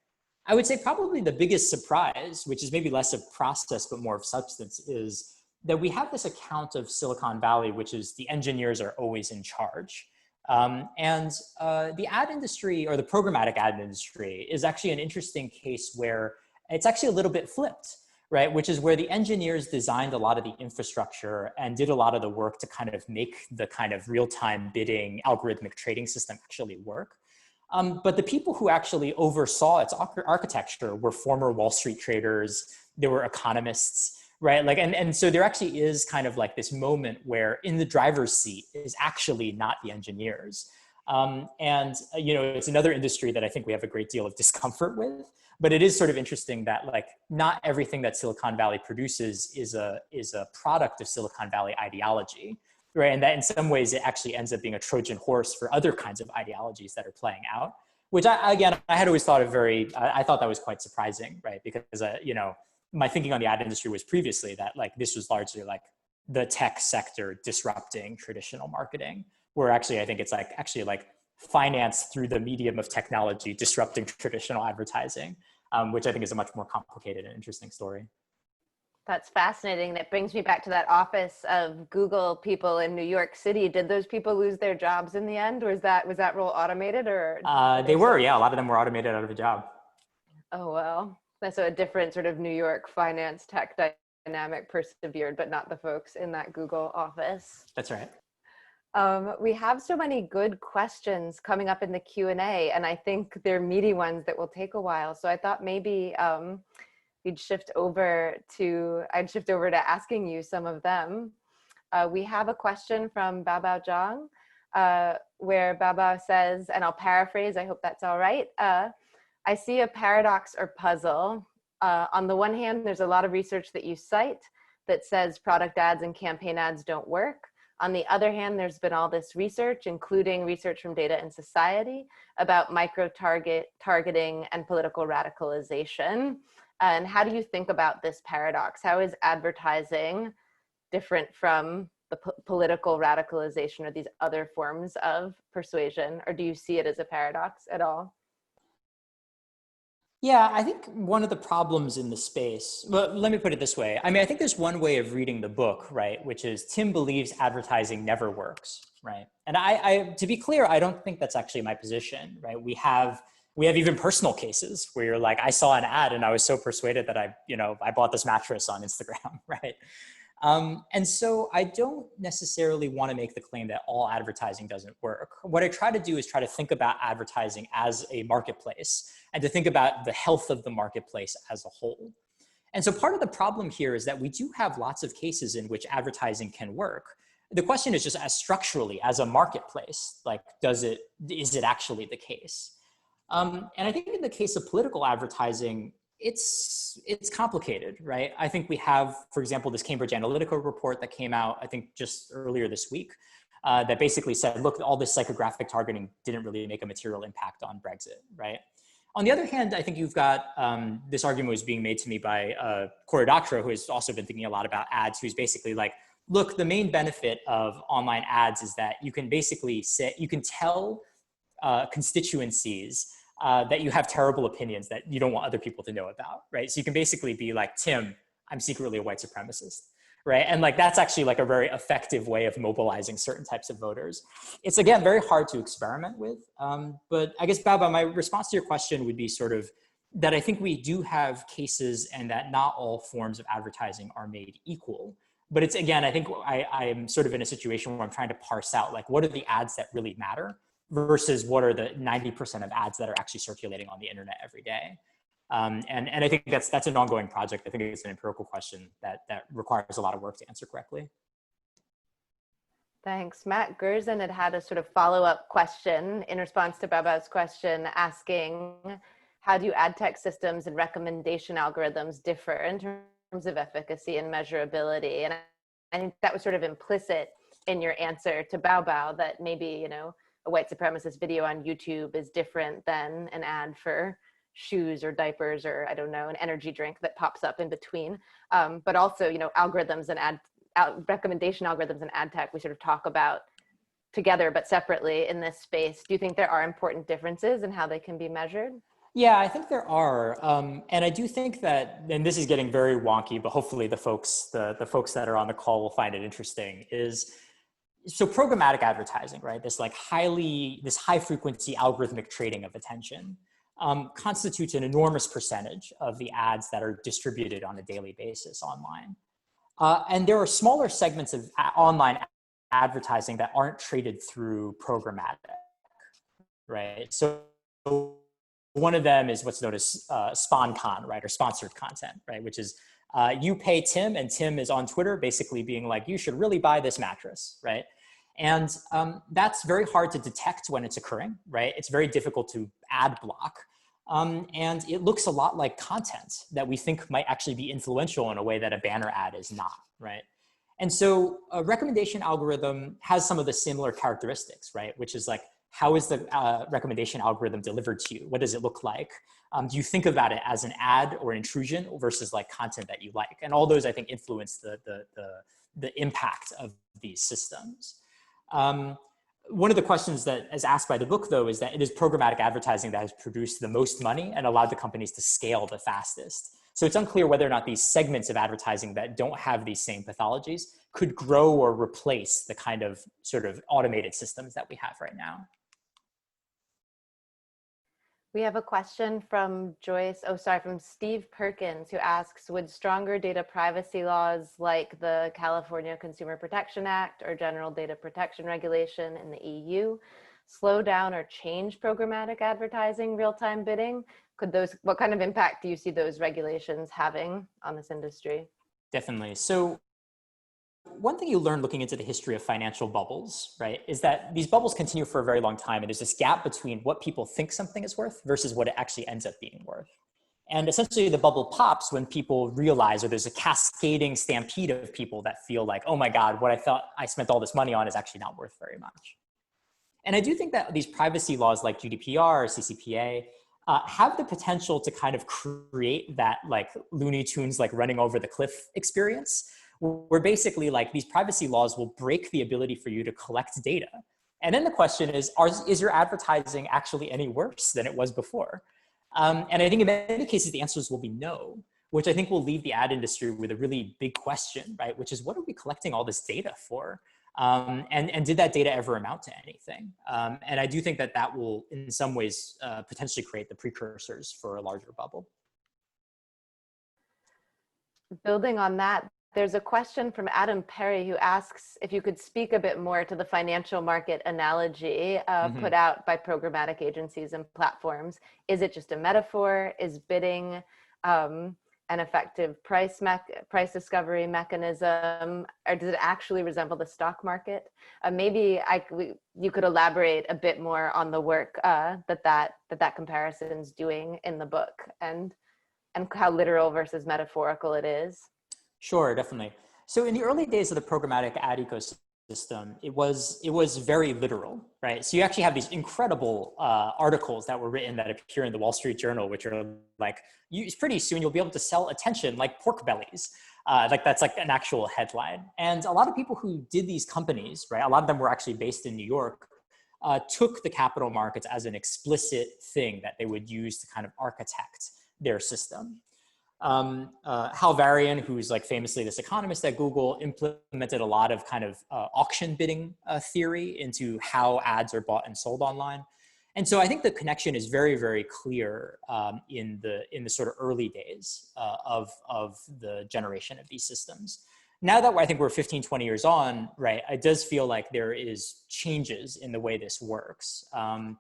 I would say probably the biggest surprise, which is maybe less of process, but more of substance, is that we have this account of Silicon Valley, which is the engineers are always in charge. And the ad industry or the programmatic ad industry is actually an interesting case where it's actually a little bit flipped, right? Which is where the engineers designed a lot of the infrastructure and did a lot of the work to kind of make the kind of real-time bidding algorithmic trading system actually work. But the people who actually oversaw its architecture were former Wall Street traders, there were economists, right? Like, and so there actually is kind of like this moment where in the driver's seat is actually not the engineers. It's another industry that I think we have a great deal of discomfort with, but it is sort of interesting that like not everything that Silicon Valley produces is a product of Silicon Valley ideology, right? And that in some ways it actually ends up being a Trojan horse for other kinds of ideologies that are playing out, which I had always thought I thought that was quite surprising, right? Because, my thinking on the ad industry was previously that like this was largely like the tech sector disrupting traditional marketing, where actually I think it's like actually like finance through the medium of technology disrupting traditional advertising, which I think is a much more complicated and interesting story. That's fascinating. That brings me back to that office of Google people in New York City. Did those people lose their jobs in the end, or was that role automated, or are They they were, still? yeah, a lot of them were automated out of a job. Oh well, that's a different sort of New York finance tech dynamic persevered, but not the folks in that Google office. That's right. We have so many good questions coming up in the Q&A, and I think they're meaty ones that will take a while. So I thought maybe I'd shift over to asking you some of them. We have a question from Babao Zhang, where Babao says, and I'll paraphrase, I hope that's all right. I see a paradox or puzzle. On the one hand, there's a lot of research that you cite that says product ads and campaign ads don't work. On the other hand, there's been all this research, including research from Data and Society, about micro-targeting and political radicalization. And how do you think about this paradox? How is advertising different from the political radicalization or these other forms of persuasion? Or do you see it as a paradox at all? Yeah, I think one of the problems in the space, well, let me put it this way. I mean, I think there's one way of reading the book, right? Which is Tim believes advertising never works, right? And to be clear, I don't think that's actually my position, right? We have even personal cases where you're like, I saw an ad and I was so persuaded that I bought this mattress on Instagram, right? And so I don't necessarily want to make the claim that all advertising doesn't work. What I try to do is try to think about advertising as a marketplace and to think about the health of the marketplace as a whole. And so part of the problem here is that we do have lots of cases in which advertising can work. The question is just as structurally as a marketplace, like is it actually the case? And I think in the case of political advertising, it's complicated, right? I think we have, for example, this Cambridge Analytica report that came out, I think just earlier this week, that basically said, look, all this psychographic targeting didn't really make a material impact on Brexit, right? On the other hand, I think you've got this argument was being made to me by Cory Doctorow, who has also been thinking a lot about ads, who's basically like, look, the main benefit of online ads is that you can basically say, you can tell constituencies that you have terrible opinions that you don't want other people to know about, right? So you can basically be like, Tim, I'm secretly a white supremacist, right? And like, that's actually like a very effective way of mobilizing certain types of voters. It's, again, very hard to experiment with. But I guess, Baba, my response to your question would be sort of that I think we do have cases and that not all forms of advertising are made equal. But it's, again, I think I am sort of in a situation where I'm trying to parse out, like, what are the ads that really matter versus what are the 90% of ads that are actually circulating on the internet every day. And I think that's an ongoing project. I think it's an empirical question that requires a lot of work to answer correctly. Thanks. Matt Gerson had a sort of follow-up question in response to Baba's question, asking, how do ad tech systems and recommendation algorithms differ in terms of efficacy and measurability? And I think that was sort of implicit in your answer to Bao, that maybe, a white supremacist video on YouTube is different than an ad for shoes or diapers or, I don't know, an energy drink that pops up in between. But also, algorithms and recommendation algorithms and ad tech, we sort of talk about together but separately in this space. Do you think there are important differences in how they can be measured? Yeah, I think there are. And I do think that, and this is getting very wonky, but hopefully the folks that are on the call will find it interesting, is so programmatic advertising, right? This high frequency algorithmic trading of attention constitutes an enormous percentage of the ads that are distributed on a daily basis online. And there are smaller segments of online advertising that aren't traded through programmatic, right? So one of them is what's known as SponCon, right? Or sponsored content, right? Which is you pay Tim, and Tim is on Twitter basically being like, you should really buy this mattress, right? And that's very hard to detect when it's occurring, right? It's very difficult to ad block. And it looks a lot like content that we think might actually be influential in a way that a banner ad is not, right? And so a recommendation algorithm has some of the similar characteristics, right? Which is like, how is the recommendation algorithm delivered to you? What does it look like? Do you think about it as an ad or an intrusion versus like content that you like? And all those, I think, influence the impact of these systems. One of the questions that is asked by the book, though, is that it is programmatic advertising that has produced the most money and allowed the companies to scale the fastest. So it's unclear whether or not these segments of advertising that don't have these same pathologies could grow or replace the kind of sort of automated systems that we have right now. We have a question from from Steve Perkins, who asks, would stronger data privacy laws like the California Consumer Protection Act or General Data Protection Regulation in the EU slow down or change programmatic advertising real-time bidding? What kind of impact do you see those regulations having on this industry? Definitely. So one thing you learn looking into the history of financial bubbles, right, is that these bubbles continue for a very long time. And there's this gap between what people think something is worth versus what it actually ends up being worth. And essentially the bubble pops when people realize, or there's a cascading stampede of people that feel like, oh my God, what I thought I spent all this money on is actually not worth very much. And I do think that these privacy laws like GDPR or CCPA have the potential to kind of create that like Looney Tunes, like running over the cliff experience, where basically like these privacy laws will break the ability for you to collect data. And then the question is your advertising actually any worse than it was before? And I think in many cases, the answers will be no, which I think will leave the ad industry with a really big question, right? Which is, what are we collecting all this data for? And did that data ever amount to anything? And I do think that that will, in some ways, potentially create the precursors for a larger bubble. Building on that, there's a question from Adam Perry who asks if you could speak a bit more to the financial market analogy put out by programmatic agencies and platforms. Is it just a metaphor? Is bidding an effective price discovery mechanism, or does it actually resemble the stock market? Maybe you could elaborate a bit more on the work that comparison is doing in the book, and how literal versus metaphorical it is. Sure, definitely. So in the early days of the programmatic ad ecosystem, it was very literal, right? So you actually have these incredible articles that were written that appear in the Wall Street Journal, which are like, pretty soon you'll be able to sell attention like pork bellies. Like that's like an actual headline. And a lot of people who did these companies, right? A lot of them were actually based in New York, took the capital markets as an explicit thing that they would use to kind of architect their system. Hal Varian, who's like famously this economist at Google, implemented a lot of kind of auction bidding theory into how ads are bought and sold online. And so I think the connection is very, very clear in the sort of early days of the generation of these systems. Now that I think we're 15, 20 years on, right, it does feel like there is changes in the way this works. But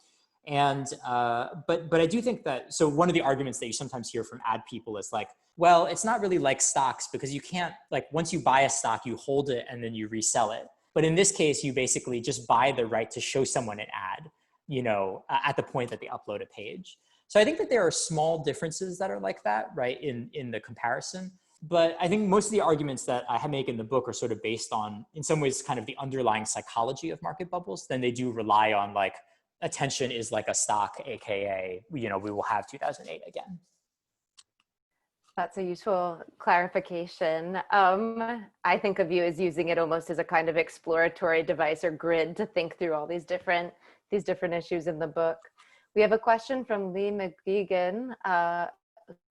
I do think that, so one of the arguments that you sometimes hear from ad people is like, well, it's not really like stocks because you can't, like, once you buy a stock, you hold it and then you resell it. But in this case, you basically just buy the right to show someone an ad, you know, at the point that they upload a page. So I think that there are small differences that are like that, right, in the comparison. But I think most of the arguments that I make in the book are sort of based on, in some ways, kind of the underlying psychology of market bubbles. Then they do rely on like, attention is like a stock, AKA, you know, we will have 2008 again. That's a useful clarification. I think of you as using it almost as a kind of exploratory device or grid to think through all these different issues in the book. We have a question from Lee McGeegan,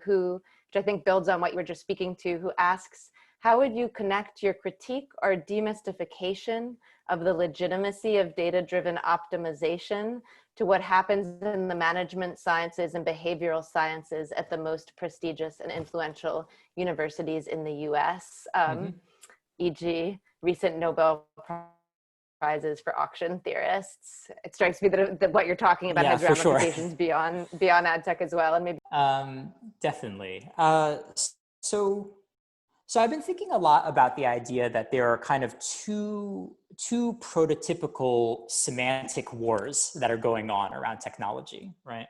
which I think builds on what you were just speaking to, who asks, how would you connect your critique or demystification of the legitimacy of data-driven optimization to what happens in the management sciences and behavioral sciences at the most prestigious and influential universities in the US, e.g. recent Nobel Prizes for auction theorists? It strikes me that what you're talking about has ramifications beyond ad tech as well. And maybe definitely. So I've been thinking a lot about the idea that there are kind of two prototypical semantic wars that are going on around technology, right?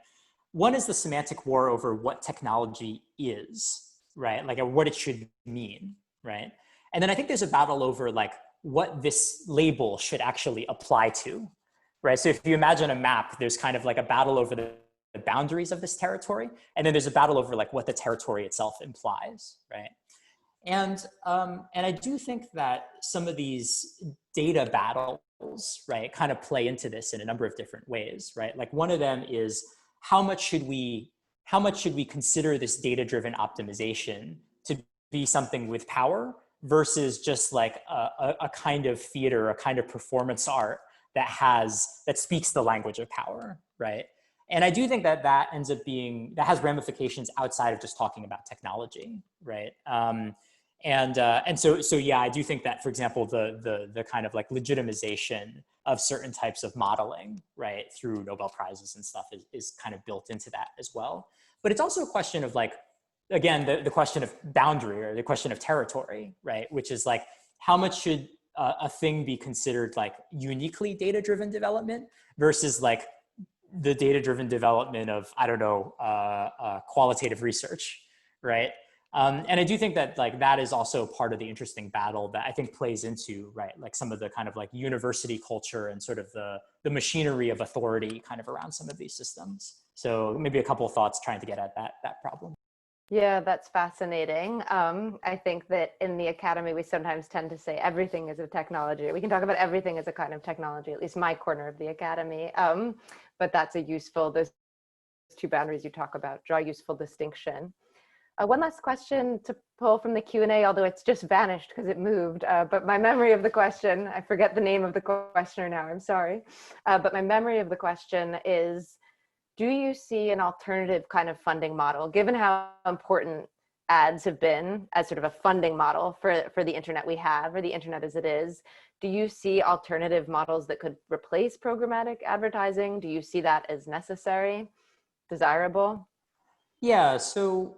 One is the semantic war over what technology is, right? Like what it should mean, right? And then I think there's a battle over like what this label should actually apply to, right? So if you imagine a map, there's kind of like a battle over the boundaries of this territory. And then there's a battle over like what the territory itself implies, right? And I do think that some of these data battles, right, kind of play into this in a number of different ways, right? Like one of them is how much should we consider this data-driven optimization to be something with power versus just like a kind of theater, a kind of performance art that speaks the language of power, right? And I do think that that has ramifications outside of just talking about technology, right? So yeah, I do think that, for example, the kind of like legitimization of certain types of modeling, right, through Nobel Prizes and stuff is kind of built into that as well. But it's also a question of like, again, the question of boundary or the question of territory, right, which is like, how much should a thing be considered like uniquely data-driven development versus like the data-driven development of, I don't know, qualitative research, right? And I do think that like that is also part of the interesting battle that I think plays into, right, like some of the kind of like university culture and sort of the machinery of authority kind of around some of these systems. So maybe a couple of thoughts trying to get at that problem. Yeah, that's fascinating. I think that in the academy, we sometimes tend to say everything is a technology. We can talk about everything as a kind of technology, at least my corner of the academy. But that's those two boundaries you talk about, draw useful distinction. One last question to pull from the Q&A, although it's just vanished because it moved, but my memory of the question, I forget the name of the questioner now, I'm sorry. But my memory of the question is, do you see an alternative kind of funding model, given how important ads have been as sort of a funding model for the internet we have, or the internet as it is? Do you see alternative models that could replace programmatic advertising? Do you see that as necessary, desirable? Yeah, so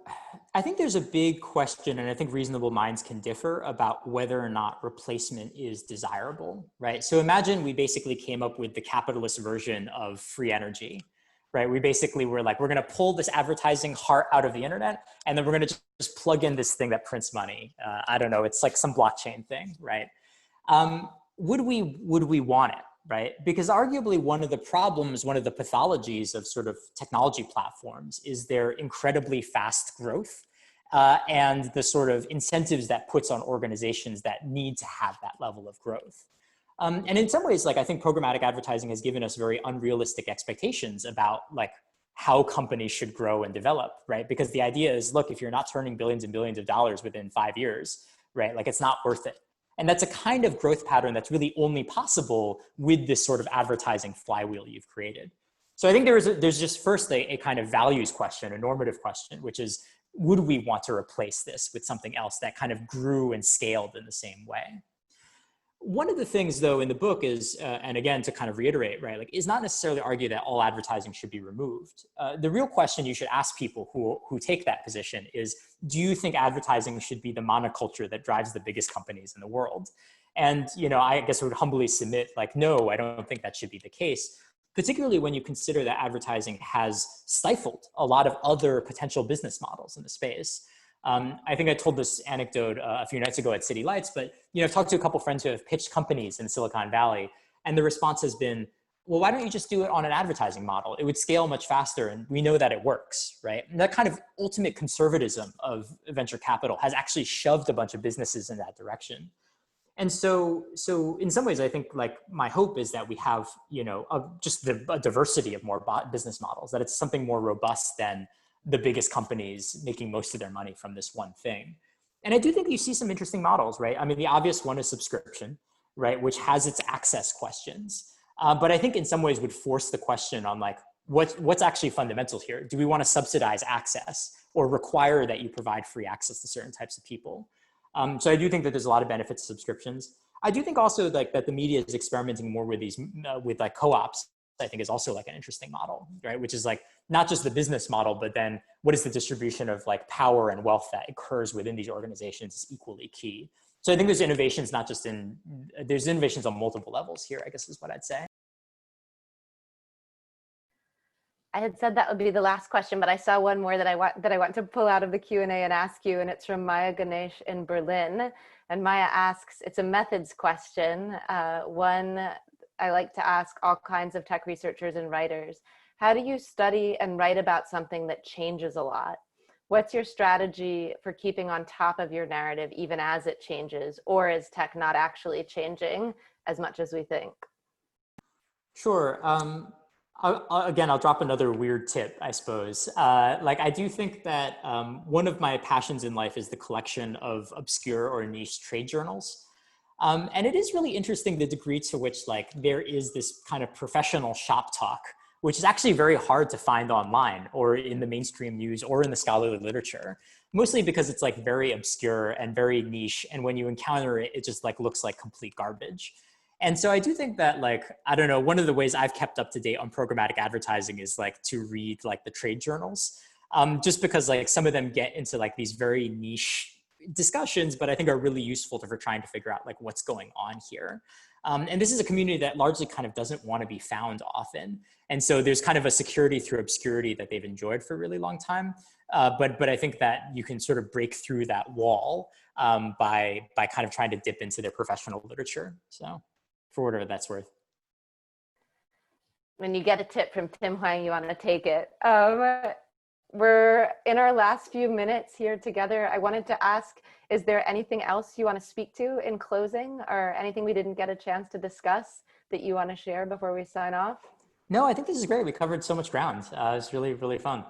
I think there's a big question, and I think reasonable minds can differ about whether or not replacement is desirable, right? So imagine we basically came up with the capitalist version of free energy, right? We basically were like, we're gonna pull this advertising heart out of the internet, and then we're gonna just plug in this thing that prints money. I don't know, it's like some blockchain thing, right? Would we want it? Right? Because arguably one of the problems, one of the pathologies of sort of technology platforms is their incredibly fast growth and the sort of incentives that puts on organizations that need to have that level of growth. And in some ways, like I think programmatic advertising has given us very unrealistic expectations about like how companies should grow and develop, right? Because the idea is, look, if you're not turning billions and billions of dollars within 5 years, right? Like it's not worth it. And that's a kind of growth pattern that's really only possible with this sort of advertising flywheel you've created. So I think there's just first a kind of values question, a normative question, which is, would we want to replace this with something else that kind of grew and scaled in the same way? One of the things though in the book is, and again, to kind of reiterate, right, like is not necessarily argue that all advertising should be removed. The real question you should ask people who take that position is, do you think advertising should be the monoculture that drives the biggest companies in the world? And, you know, I guess I would humbly submit like, no, I don't think that should be the case, particularly when you consider that advertising has stifled a lot of other potential business models in the space. I think I told this anecdote a few nights ago at City Lights, but I've talked to a couple friends who have pitched companies in Silicon Valley, and the response has been, well, why don't you just do it on an advertising model? It would scale much faster, and we know that it works, right? And that kind of ultimate conservatism of venture capital has actually shoved a bunch of businesses in that direction. And so in some ways, I think like my hope is that we have, just a diversity of more business models, that it's something more robust than the biggest companies making most of their money from this one thing. And I do think you see some interesting models, right? I mean, the obvious one is subscription, right? Which has its access questions. But I think in some ways would force the question on like, what's actually fundamental here? Do we want to subsidize access or require that you provide free access to certain types of people? So I do think that there's a lot of benefits to subscriptions. I do think also like that the media is experimenting more with these, with like co-ops, I think is also like an interesting model, right? Which is like not just the business model, but then what is the distribution of like power and wealth that occurs within these organizations is equally key. So I think there's innovations, there's innovations on multiple levels here, I guess is what I'd say. I had said that would be the last question, but I saw one more that I want to pull out of the Q&A and ask you, and it's from Maya Ganesh in Berlin. And Maya asks, it's a methods question, one I like to ask all kinds of tech researchers and writers. How do you study and write about something that changes a lot? What's your strategy for keeping on top of your narrative even as it changes, or is tech not actually changing as much as we think? Sure. I'll drop another weird tip, I suppose. Like I do think that one of my passions in life is the collection of obscure or niche trade journals. And it is really interesting the degree to which like there is this kind of professional shop talk, which is actually very hard to find online or in the mainstream news or in the scholarly literature, mostly because it's like very obscure and very niche. And when you encounter it, it just like looks like complete garbage. And so I do think that like, I don't know, one of the ways I've kept up to date on programmatic advertising is like to read like the trade journals, just because like some of them get into like these very niche discussions, but I think are really useful for trying to figure out like what's going on here. And this is a community that largely kind of doesn't want to be found often. And so there's kind of a security through obscurity that they've enjoyed for a really long time. But I think that you can sort of break through that wall by kind of trying to dip into their professional literature. So for whatever that's worth. When you get a tip from Tim Hwang, you want to take it. We're in our last few minutes here together. I wanted to ask, is there anything else you want to speak to in closing, or anything we didn't get a chance to discuss that you want to share before we sign off? No, I think this is great. We covered so much ground. It's really, really fun.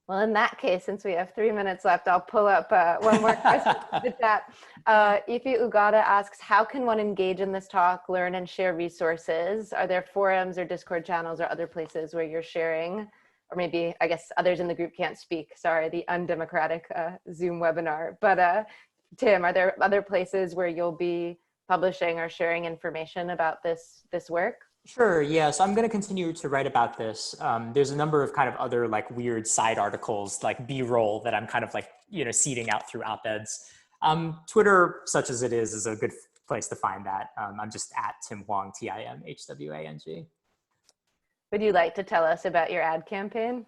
Well, in that case, since we have 3 minutes left, I'll pull up one more question from the chat. Ifi Ugata asks, how can one engage in this talk, learn and share resources? Are there forums or Discord channels or other places where you're sharing? Or maybe, I guess others in the group can't speak. Sorry, the undemocratic Zoom webinar. But Tim, are there other places where you'll be publishing or sharing information about this work? Sure, yeah. So I'm going to continue to write about this. There's a number of kind of other like weird side articles, like B-roll that I'm kind of like, seeding out through op-eds. Twitter, such as it is a good place to find that. I'm just at Tim Hwang, TimHwang. Would you like to tell us about your ad campaign?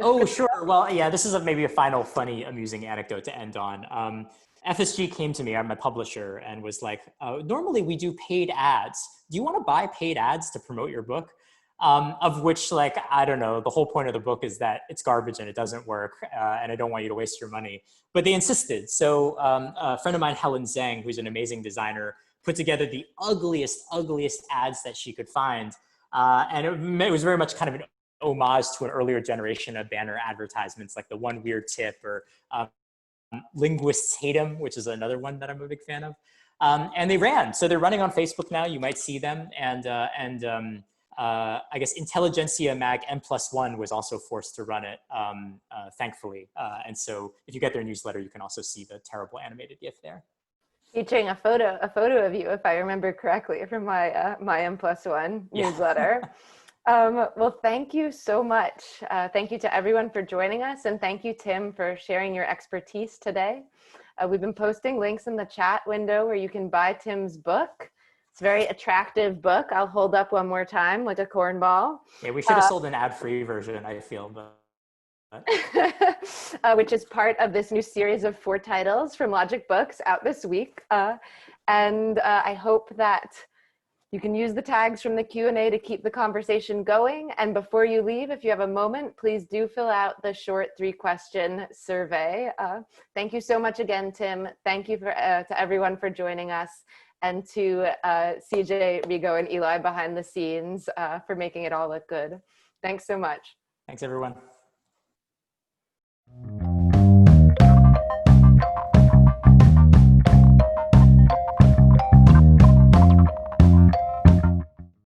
Oh, sure. Well, yeah, this is maybe a final funny, amusing anecdote to end on. FSG came to me, I'm my publisher, and was like, normally we do paid ads. Do you want to buy paid ads to promote your book? Of which, like, I don't know, the whole point of the book is that it's garbage and it doesn't work, and I don't want you to waste your money. But they insisted. So a friend of mine, Helen Zhang, who's an amazing designer, put together the ugliest ads that she could find. And it was very much kind of an homage to an earlier generation of banner advertisements, like the one weird tip or linguists hate him, which is another one that I'm a big fan of. And they ran. So they're running on Facebook now. You might see them. And I guess Intelligentsia Mag M+1 was also forced to run it, thankfully. And so if you get their newsletter, you can also see the terrible animated GIF there. Featuring a photo of you, if I remember correctly, from my my M+1 newsletter. Well, thank you so much. Thank you to everyone for joining us, and thank you, Tim, for sharing your expertise today. We've been posting links in the chat window where you can buy Tim's book. It's a very attractive book. I'll hold up one more time like a cornball. Yeah, we should have sold an ad-free version, I feel, but. Which is part of this new series of 4 titles from Logic Books out this week. And I hope that you can use the tags from the Q&A to keep the conversation going. And before you leave, if you have a moment, please do fill out the short 3-question survey. Thank you so much again, Tim. Thank you to everyone for joining us, and to CJ, Rigo, and Eli behind the scenes for making it all look good. Thanks so much. Thanks, everyone.